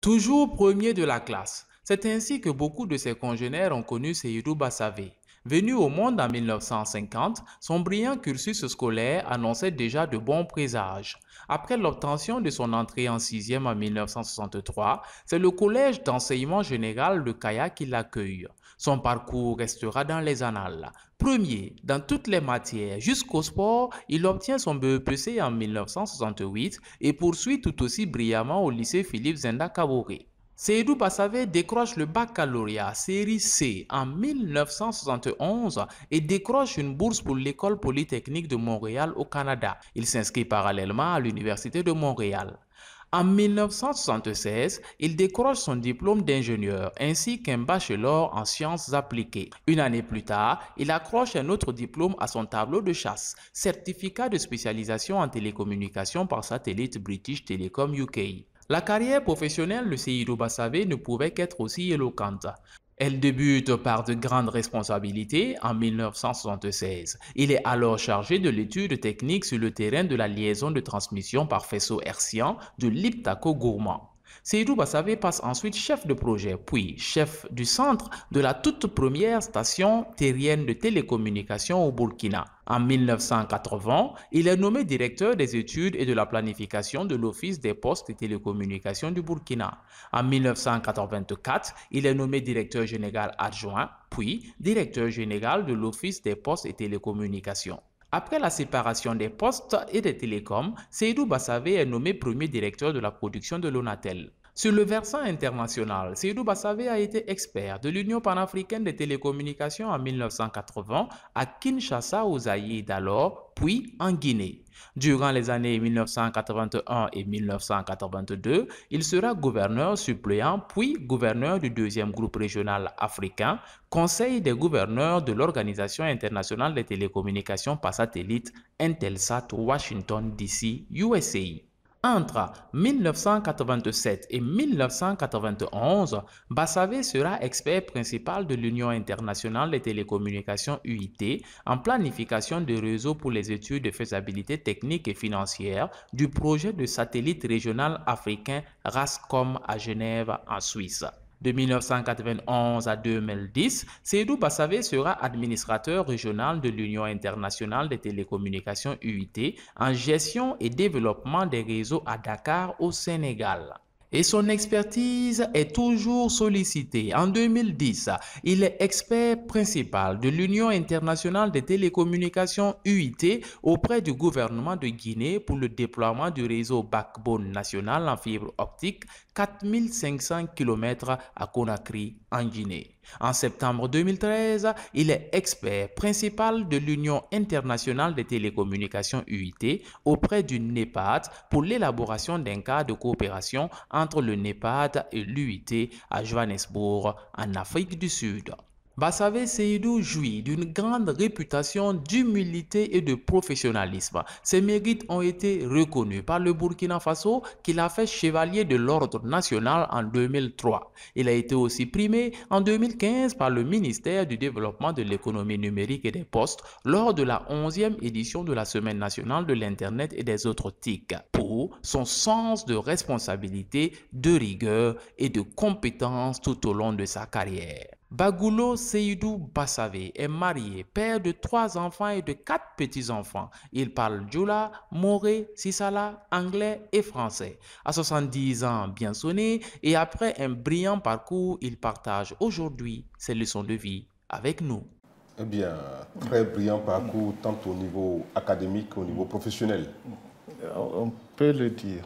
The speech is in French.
Toujours premier de la classe. C'est ainsi que beaucoup de ses congénères ont connu Seydou Bassavé. Venu au monde en 1950, son brillant cursus scolaire annonçait déjà de bons présages. Après l'obtention de son entrée en sixième en 1963, c'est le collège d'enseignement général de Kaya qui l'accueille. Son parcours restera dans les annales. Premier dans toutes les matières jusqu'au sport, il obtient son BEPC en 1968 et poursuit tout aussi brillamment au lycée Philippe Zenda Kaboré. Seydou Bassavé décroche le baccalauréat série C en 1971 et décroche une bourse pour l'École polytechnique de Montréal au Canada. Il s'inscrit parallèlement à l'Université de Montréal. En 1976, il décroche son diplôme d'ingénieur ainsi qu'un bachelor en sciences appliquées. Une année plus tard, il accroche un autre diplôme à son tableau de chasse, certificat de spécialisation en télécommunications par satellite British Telecom UK. La carrière professionnelle de Seydou Bassavé ne pouvait qu'être aussi éloquente. Elle débute par de grandes responsabilités en 1976. Il est alors chargé de l'étude technique sur le terrain de la liaison de transmission par faisceau hertzien de l'Iptako Gourmand. Seydou Bassavé passe ensuite chef de projet, puis chef du centre de la toute première station terrienne de télécommunications au Burkina. En 1980, il est nommé directeur des études et de la planification de l'Office des postes et télécommunications du Burkina. En 1984, il est nommé directeur général adjoint, puis directeur général de l'Office des postes et télécommunications. Après la séparation des postes et des télécoms, Seydou Bassavé est nommé premier directeur de la production de l'Onatel. Sur le versant international, Seydou Bassavé a été expert de l'Union panafricaine des télécommunications en 1980 à Kinshasa au Zaïre d'alors, puis en Guinée. Durant les années 1981 et 1982, il sera gouverneur suppléant puis gouverneur du deuxième groupe régional africain, conseil des gouverneurs de l'Organisation internationale des télécommunications par satellite Intelsat Washington DC, USA. Entre 1987 et 1991, Bassavé sera expert principal de l'Union internationale des télécommunications UIT en planification de réseaux pour les études de faisabilité technique et financière du projet de satellite régional africain RASCOM à Genève en Suisse. De 1991 à 2010, Seydou Bassavé sera administrateur régional de l'Union internationale des télécommunications UIT en gestion et développement des réseaux à Dakar au Sénégal. Et son expertise est toujours sollicitée. En 2010, il est expert principal de l'Union internationale des télécommunications UIT auprès du gouvernement de Guinée pour le déploiement du réseau backbone national en fibre optique 4500 km à Conakry en Guinée. En septembre 2013, il est expert principal de l'Union internationale des télécommunications UIT auprès du NEPAD pour l'élaboration d'un cadre de coopération entre le NEPAD et l'UIT à Johannesburg, en Afrique du Sud. Bassavé Seydou jouit d'une grande réputation d'humilité et de professionnalisme. Ses mérites ont été reconnus par le Burkina Faso qui l'a fait chevalier de l'Ordre national en 2003. Il a été aussi primé en 2015 par le ministère du Développement de l'économie numérique et des postes lors de la 11e édition de la Semaine nationale de l'Internet et des autres TIC pour son sens de responsabilité, de rigueur et de compétence tout au long de sa carrière. Bagoulo Seydou Bassavé est marié, père de 3 enfants et de 4 petits-enfants. Il parle djoula, moré, sisala, anglais et français. À 70 ans bien sonnés et après un brillant parcours, il partage aujourd'hui ses leçons de vie avec nous. Eh bien, très brillant parcours tant au niveau académique qu'au niveau professionnel. On peut le dire.